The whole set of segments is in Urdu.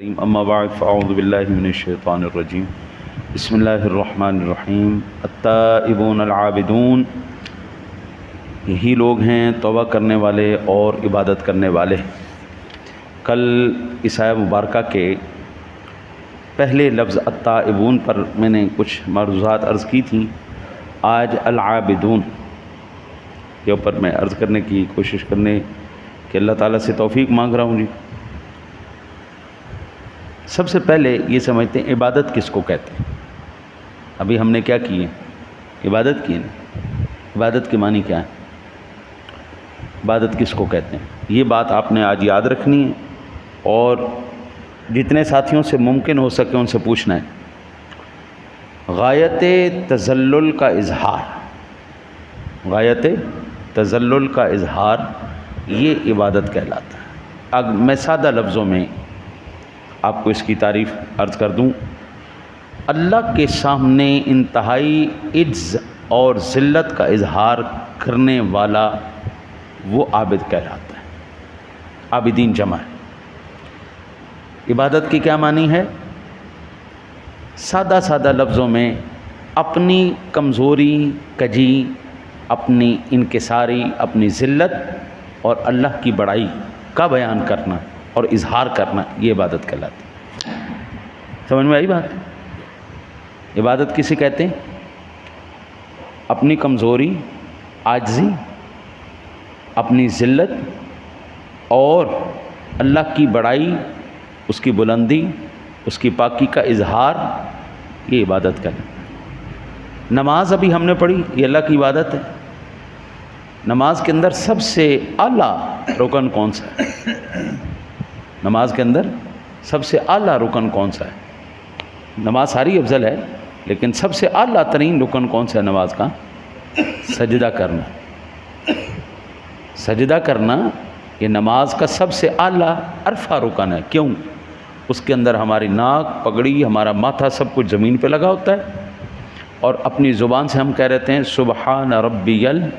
اما بعد فاعوذ باللہ من الشیطان الرجیم بسم اللہ الرحمن الرحیم التائبون العابدون، یہی لوگ ہیں توبہ کرنے والے اور عبادت کرنے والے۔ کل اس آیہ مبارکہ کے پہلے لفظ التائبون پر میں نے کچھ معروضات عرض کی تھیں، آج العابدون کے اوپر میں عرض کرنے کی کوشش کرنے کہ اللہ تعالیٰ سے توفیق مانگ رہا ہوں۔ سب سے پہلے یہ سمجھتے ہیں عبادت کس کو کہتے ہیں۔ ابھی ہم نے کیا کی ہے؟ عبادت کی ہے نا۔ عبادت کے معنی کیا ہے؟ عبادت کس کو کہتے ہیں، یہ بات آپ نے آج یاد رکھنی ہے اور جتنے ساتھیوں سے ممکن ہو سکے ان سے پوچھنا ہے۔ غایت تذلل کا اظہار، غایت تذلل کا اظہار یہ عبادت کہلاتا ہے۔ اب میں سادہ لفظوں میں آپ کو اس کی تعریف عرض کر دوں، اللہ کے سامنے انتہائی عجز اور ذلت کا اظہار کرنے والا وہ عابد کہلاتا ہے۔ عابدین جمع ہے۔ عبادت کی کیا معنی ہے؟ سادہ سادہ لفظوں میں اپنی کمزوری، کجی، اپنی انکساری، اپنی ذلت اور اللہ کی بڑائی کا بیان کرنا اور اظہار کرنا، یہ عبادت کہلاتی ہے۔ سمجھ میں آئی بات؟ عبادت کسے کہتے ہیں؟ اپنی کمزوری، عاجزی، اپنی ذلت اور اللہ کی بڑائی، اس کی بلندی، اس کی پاکی کا اظہار، یہ عبادت کہلاتی ہے۔ نماز ابھی ہم نے پڑھی، یہ اللہ کی عبادت ہے۔ نماز کے اندر سب سے اعلیٰ رکن کون سا ہے؟ نماز کے اندر سب سے اعلیٰ رکن کون سا ہے؟ نماز ساری افضل ہے لیکن سب سے اعلیٰ ترین رکن کون سا ہے نماز کا؟ سجدہ کرنا۔ سجدہ کرنا یہ نماز کا سب سے اعلیٰ عرفہ رکن ہے۔ کیوں؟ اس کے اندر ہماری ناک، پگڑی، ہمارا ماتھا سب کچھ زمین پہ لگا ہوتا ہے اور اپنی زبان سے ہم کہہ رہتے ہیں سبحان ربی الاعلی،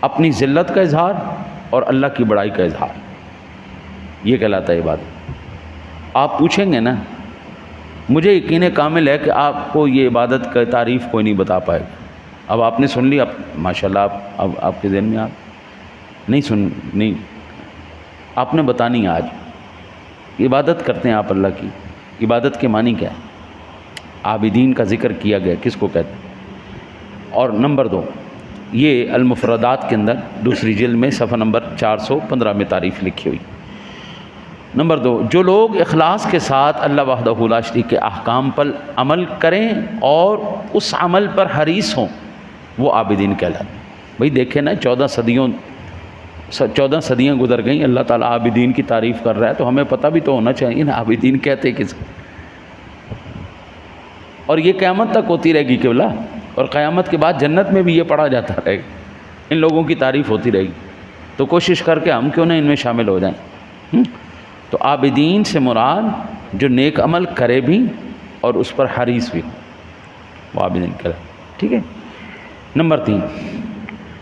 اپنی ذلت کا اظہار اور اللہ کی بڑائی کا اظہار، یہ کہلاتا ہے عبادت۔ آپ پوچھیں گے نا، مجھے یقین کامل ہے کہ آپ کو یہ عبادت کا تعریف کوئی نہیں بتا پائے گا۔ اب آپ نے سن لی، اب ماشاءاللہ اب آپ کے ذہن میں آپ نہیں آپ نے بتانی ہے۔ آج عبادت کرتے ہیں آپ اللہ کی، عبادت کے معنی کیا ہے؟ عابدین کا ذکر کیا گیا، کس کو کہتے ہیں؟ اور نمبر 2، یہ المفردات کے اندر دوسری جلد میں صفحہ نمبر 415 میں تعریف لکھی ہوئی۔ نمبر 2، جو لوگ اخلاص کے ساتھ اللہ وحدہ لا شریک کے احکام پر عمل کریں اور اس عمل پر حریص ہوں، وہ عابدین کہلاتے ہیں۔ بھئی دیکھیں نا، 14 صدیاں گزر گئیں، اللہ تعالیٰ عابدین کی تعریف کر رہا ہے تو ہمیں پتہ بھی تو ہونا چاہیے نا عابدین کہتے کس۔ اور یہ قیامت تک ہوتی رہے گی قبلہ، اور قیامت کے بعد جنت میں بھی یہ پڑھا جاتا رہے گا، ان لوگوں کی تعریف ہوتی رہے گی۔ تو کوشش کر کے ہم کیوں نہ ان میں شامل ہو جائیں۔ تو عابدین سے مراد جو نیک عمل کرے بھی اور اس پر حریص بھی ہو، وہ عابدین کرے، ٹھیک ہے۔ نمبر 3،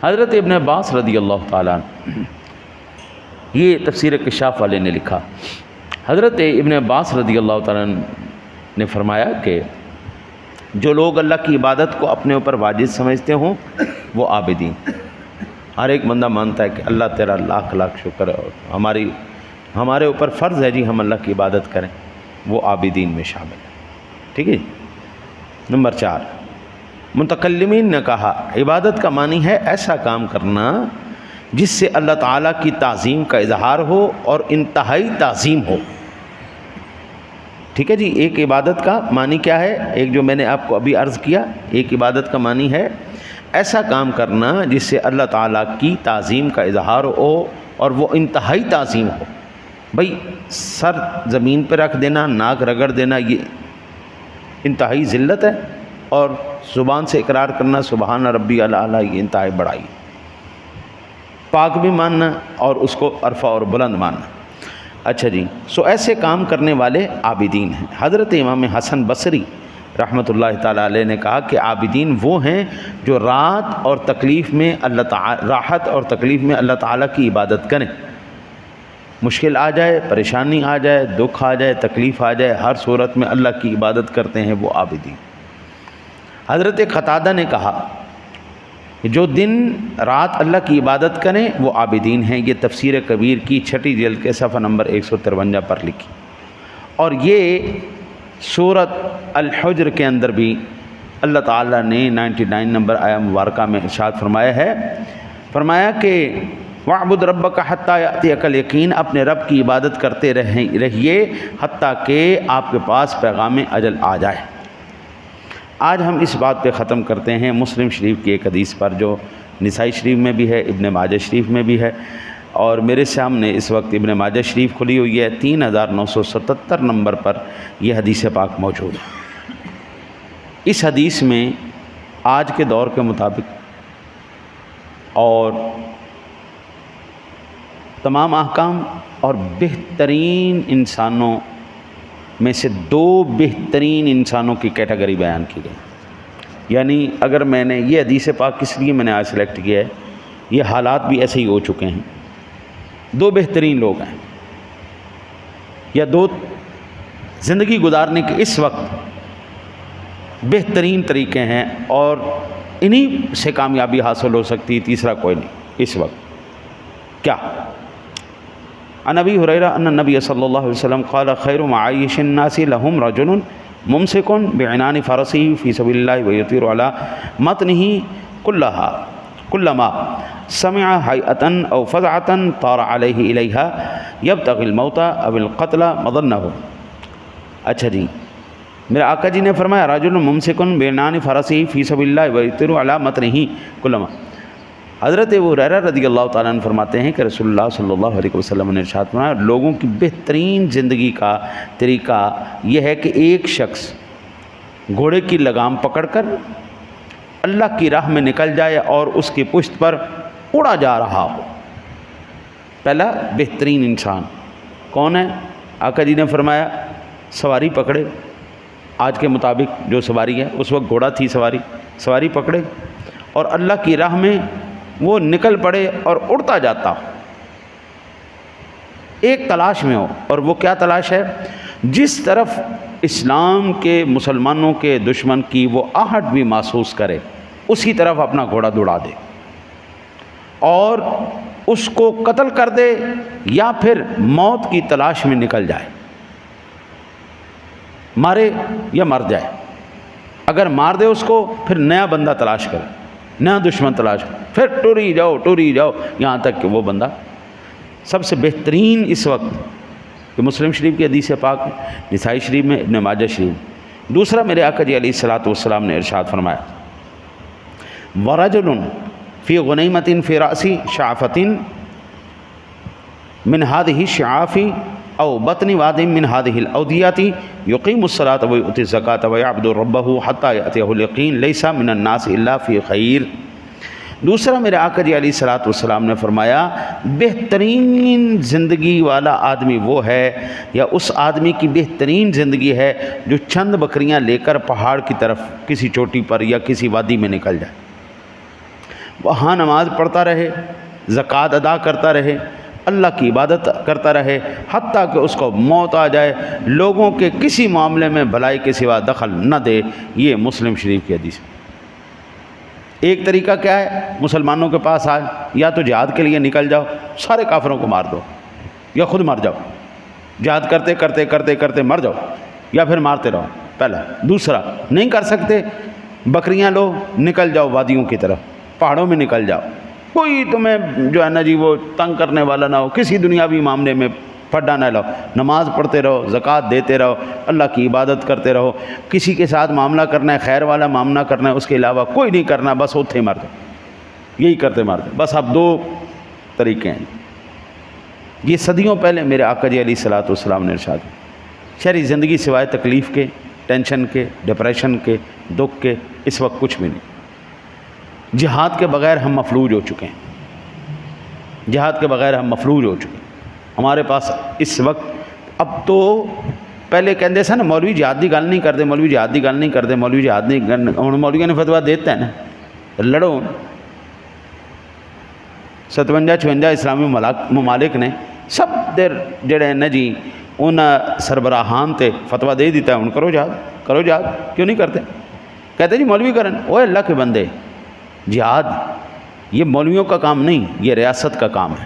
حضرت ابن عباس رضی اللہ تعالیٰ عنہ، یہ تفسیر کشاف والے نے لکھا، حضرت ابن عباس رضی اللہ تعالیٰ عنہ نے فرمایا کہ جو لوگ اللہ کی عبادت کو اپنے اوپر واجب سمجھتے ہوں وہ عابدین۔ ہر ایک بندہ مانتا ہے کہ اللہ تیرا لاکھ لاکھ شکر ہے اور ہمارے اوپر فرض ہے جی ہم اللہ کی عبادت کریں، وہ عابدین میں شامل ہے، ٹھیک ہے۔ نمبر 4، متکلمین نے کہا عبادت کا معنی ہے ایسا کام کرنا جس سے اللہ تعالیٰ کی تعظیم کا اظہار ہو اور انتہائی تعظیم ہو، ٹھیک ہے جی۔ ایک عبادت کا معنی کیا ہے؟ ایک جو میں نے آپ کو ابھی عرض کیا، ایک عبادت کا معنی ہے ایسا کام کرنا جس سے اللہ تعالیٰ کی تعظیم کا اظہار ہو اور وہ انتہائی تعظیم ہو۔ بھئی سر زمین پہ رکھ دینا، ناک رگڑ دینا، یہ انتہائی ذلت ہے، اور زبان سے اقرار کرنا سبحان ربی الاعلی، یہ انتہائی بڑائی، پاک بھی ماننا اور اس کو عرفہ اور بلند ماننا۔ اچھا جی، سو ایسے کام کرنے والے عابدین ہیں۔ حضرت امام حسن بصری رحمۃ اللہ تعالیٰ علیہ نے کہا کہ عابدین وہ ہیں جو راحت اور تکلیف میں اللہ تعالیٰ کی عبادت کریں۔ مشکل آ جائے، پریشانی آ جائے، دکھ آ جائے، تکلیف آ جائے، ہر صورت میں اللہ کی عبادت کرتے ہیں وہ عابدین۔ حضرت قتادہ نے کہا کہ جو دن رات اللہ کی عبادت کریں وہ عابدین ہیں۔ یہ تفسیر کبیر کی 6 جلد کے صفحہ نمبر 153 پر لکھی، اور یہ سورۃ الحجر کے اندر بھی اللہ تعالیٰ نے 99 نمبر آیہ مبارکہ میں ارشاد فرمایا ہے، فرمایا کہ وَاعْبُدْ رَبَّكَ حَتَّى يَأْتِيَكَ الْيَقِينُ، اپنے رب کی عبادت کرتے رہیے حتیٰ کہ آپ کے پاس پیغام اجل آ جائے۔ آج ہم اس بات پہ ختم کرتے ہیں مسلم شریف کی ایک حدیث پر، جو نسائی شریف میں بھی ہے، ابن ماجہ شریف میں بھی ہے، اور میرے سامنے اس وقت ابن ماجہ شریف کھلی ہوئی ہے، 3977 نمبر پر یہ حدیث پاک موجود ہے۔ اس حدیث میں آج کے دور کے مطابق اور تمام احکام اور بہترین انسانوں میں سے 2 بہترین انسانوں کی کیٹیگری بیان کی گئی۔ یعنی اگر میں نے یہ حدیث پاک کس لیے میں نے آج سلیکٹ کیا ہے، یہ حالات بھی ایسے ہی ہو چکے ہیں، 2 بہترین لوگ ہیں، یا 2 زندگی گزارنے کے اس وقت بہترین طریقے ہیں، اور انہی سے کامیابی حاصل ہو سکتی، تیسرا کوئی نہیں اس وقت۔ کیا؟ عن ابی ہریرہ ان النبی صلی اللہ علیہ وسلم قال خیر معایش الناس لهم رجل ممسک بعنان فرسه فی سبیل اللہ ویطیر علی متنہ کلما سمع حیئة او فزعة طار علیہ الیہا یبتغی الموت او القتل مظنہ۔ اچھا جی، میرے آقا جی نے فرمایا رجل ممسک بعنان فرسه فی سبیل اللہ ویطیر علی متنہ کلما۔ حضرت ابو ہریرہ رضی اللہ تعالیٰ عنہ فرماتے ہیں کہ رسول اللہ صلی اللہ علیہ وسلم نے ارشاد فرمایا، لوگوں کی بہترین زندگی کا طریقہ یہ ہے کہ ایک شخص گھوڑے کی لگام پکڑ کر اللہ کی راہ میں نکل جائے اور اس کی پشت پر اڑا جا رہا ہو۔ پہلا بہترین انسان کون ہے؟ آقا جی نے فرمایا سواری پکڑے، آج کے مطابق جو سواری ہے، اس وقت گھوڑا تھی سواری پکڑے اور اللہ کی راہ میں وہ نکل پڑے اور اڑتا جاتا ہو، ایک تلاش میں ہو۔ اور وہ کیا تلاش ہے؟ جس طرف اسلام کے مسلمانوں کے دشمن کی وہ آہٹ بھی محسوس کرے، اسی طرف اپنا گھوڑا دوڑا دے اور اس کو قتل کر دے، یا پھر موت کی تلاش میں نکل جائے، مارے یا مر جائے۔ اگر مار دے اس کو، پھر نیا بندہ تلاش کرے، نیا دشمن تلاش کرے، پھر ٹوری جاؤ یہاں تک کہ وہ بندہ۔ سب سے بہترین اس وقت کہ مسلم شریف کی حدیث پاک، نسائی شریف میں، ابن ماجہ شریف۔ دوسرا میرے آقا جی علیہ الصلوۃ والسلام نے ارشاد فرمایا وَرَجُلٌ فِي غُنَیمَةٍ فِي رَأْسِ شَعْفَةٍ مِنْ هَذِهِ الشِّعَافِ أَوْ بَطْنِ وَادٍ مِنْ هَذِهِ الْأَوْدِيَةِ يُقِيمُ الصَّلَاةَ وَيُؤْتِي الزَّكَاةَ وَيَعْبُدُ رَبَّهُ حَتَّى يَأْتِيَهُ الْيَقِينُ لَيْسَ مِنَ النَّاسِ إِلَّا فِي خَيْرٍ۔ دوسرا میرے آقا جی علیہ الصلوۃ والسلام نے فرمایا بہترین زندگی والا آدمی وہ ہے، یا اس آدمی کی بہترین زندگی ہے جو چند بکریاں لے کر پہاڑ کی طرف کسی چوٹی پر یا کسی وادی میں نکل جائے، وہاں نماز پڑھتا رہے، زکوٰۃ ادا کرتا رہے، اللہ کی عبادت کرتا رہے، حتیٰ کہ اس کو موت آ جائے، لوگوں کے کسی معاملے میں بھلائی کے سوا دخل نہ دے۔ یہ مسلم شریف کی حدیث ہے۔ ایک طریقہ کیا ہے؟ مسلمانوں کے پاس آئے، یا تو جہاد کے لیے نکل جاؤ، سارے کافروں کو مار دو، یا خود مر جاؤ، جہاد کرتے کرتے کرتے کرتے مر جاؤ، یا پھر مارتے رہو، پہلا۔ دوسرا، نہیں کر سکتے، بکریاں لو، نکل جاؤ وادیوں کی طرف، پہاڑوں میں نکل جاؤ، کوئی تمہیں جو ہے نا جی وہ تنگ کرنے والا نہ ہو، کسی دنیاوی معاملے میں پھڈا نہ لاؤ، نماز پڑھتے رہو، زکوٰۃ دیتے رہو، اللہ کی عبادت کرتے رہو، کسی کے ساتھ معاملہ کرنا ہے، خیر والا معاملہ کرنا ہے، اس کے علاوہ کوئی نہیں کرنا، بس اتھے مر دو، یہی کرتے مارتے۔ بس اب 2 طریقے ہیں۔ یہ صدیوں پہلے میرے آقا جی علیہ الصلوۃ والسلام نے ارشاد کیا۔ شہری زندگی سوائے تکلیف کے، ٹینشن کے، ڈپریشن کے، دکھ کے اس وقت کچھ بھی نہیں۔ جہاد کے بغیر ہم مفلوج ہو چکے ہیں، جہاد کے بغیر ہم مفلوج ہو چکے ہیں۔ ہمارے پاس اس وقت اب تو پہلے کہتے سن مولوی جہاد کی گل نہیں کرتے، مولوی جہاد کی گل نہیں کرتے، مولوی جہاد نہیں کرنے، ہوں مولویوں نے فتویٰ دیتا ہے نا، لڑو۔ 57-56 اسلامی ممالک نے سب دیر جڑے نا جی ان سربراہان تے فتویٰ دے دیتا ہے ان کرو جہاد کیوں نہیں کرتے؟ کہتے جی مولوی کرن، وہ اللہ کے بندے، جہاد یہ مولویوں کا کام نہیں، یہ ریاست کا کام ہے،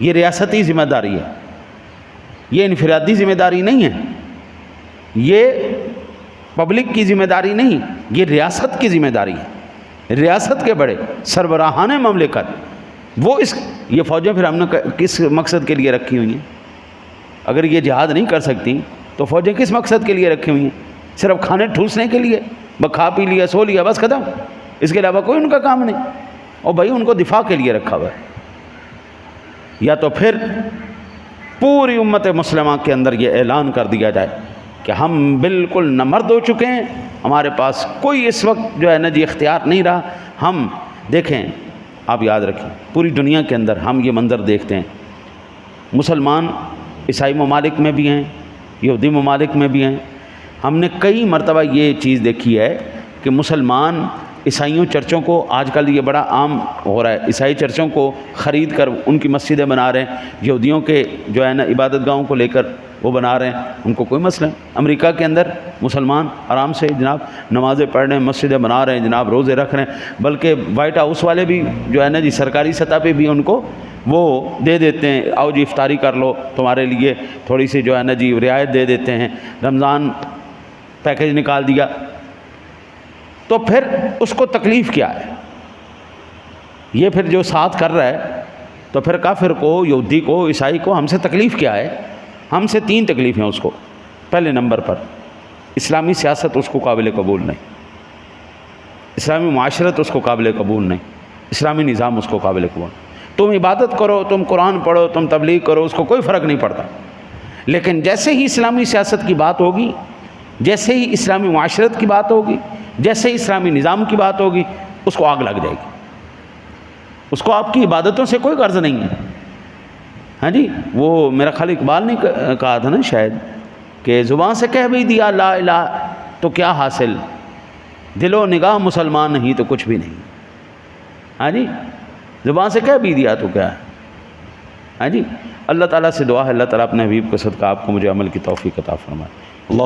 یہ ریاستی ذمہ داری ہے، یہ انفرادی ذمہ داری نہیں ہے، یہ پبلک کی ذمہ داری نہیں، یہ ریاست کی ذمہ داری ہے۔ ریاست کے بڑے سربراہان مملکت وہ یہ فوجیں پھر ہم نے کس مقصد کے لیے رکھی ہوئی ہیں؟ اگر یہ جہاد نہیں کر سکتی تو فوجیں کس مقصد کے لیے رکھی ہوئی ہیں؟ صرف کھانے ٹھوسنے کے لیے، کھا پی لیا سو لیا بس ختم، اس کے علاوہ کوئی ان کا کام نہیں۔ اور بھائی ان کو دفاع کے لیے رکھا ہوا ہے۔ یا تو پھر پوری امت مسلمہ کے اندر یہ اعلان کر دیا جائے کہ ہم بالکل نامرد ہو چکے ہیں، ہمارے پاس کوئی اس وقت جو ہے نا جی اختیار نہیں رہا۔ ہم دیکھیں، آپ یاد رکھیں، پوری دنیا کے اندر ہم یہ منظر دیکھتے ہیں، مسلمان عیسائی ممالک میں بھی ہیں، یہودی ممالک میں بھی ہیں۔ ہم نے کئی مرتبہ یہ چیز دیکھی ہے کہ مسلمان عیسائیوں چرچوں کو، آج کل یہ بڑا عام ہو رہا ہے، عیسائی چرچوں کو خرید کر ان کی مسجدیں بنا رہے ہیں، یہودیوں کے جو ہے نا عبادت گاہوں کو لے کر وہ بنا رہے ہیں، ان کو کوئی مسئلہ نہیں۔ امریکہ کے اندر مسلمان آرام سے جناب نمازیں پڑھ رہے ہیں، مسجدیں بنا رہے ہیں، جناب روزے رکھ رہے ہیں، بلکہ وائٹ ہاؤس والے بھی جو ہے نا جی سرکاری سطح پہ بھی ان کو وہ دے دیتے ہیں، آؤ جی افطاری کر لو، تمہارے لیے تھوڑی سی جو ہے نا جی رعایت دے دیتے ہیں، رمضان پیکیج نکال دیا۔ تو پھر اس کو تکلیف کیا ہے؟ یہ پھر جو ساتھ کر رہا ہے، تو پھر کافر کو، یہودی کو، عیسائی کو ہم سے تکلیف کیا ہے؟ ہم سے 3 تکلیفیں اس کو۔ پہلے نمبر پر اسلامی سیاست اس کو قابل قبول نہیں، اسلامی معاشرت اس کو قابل قبول نہیں، اسلامی نظام اس کو قابل قبول نہیں۔ تم عبادت کرو، تم قرآن پڑھو، تم تبلیغ کرو، اس کو کوئی فرق نہیں پڑتا، لیکن جیسے ہی اسلامی سیاست کی بات ہوگی، جیسے ہی اسلامی معاشرت کی بات ہوگی، جیسے ہی اسلامی نظام کی بات ہوگی، اس کو آگ لگ جائے گی۔ اس کو آپ کی عبادتوں سے کوئی غرض نہیں ہے۔ ہاں جی، وہ میرا خیال اقبال نے کہا تھا نا شاید کہ زبان سے کہہ بھی دیا لا الہ تو کیا حاصل، دل و نگاہ مسلمان نہیں تو کچھ بھی نہیں۔ ہاں جی، زبان سے کہہ بھی دیا تو کیا ہے۔ ہاں جی، اللہ تعالیٰ سے دعا ہے، اللہ تعالیٰ اپنے حبیب کے صدقہ آپ کو مجھے عمل کی توفیق عطا فرمائے۔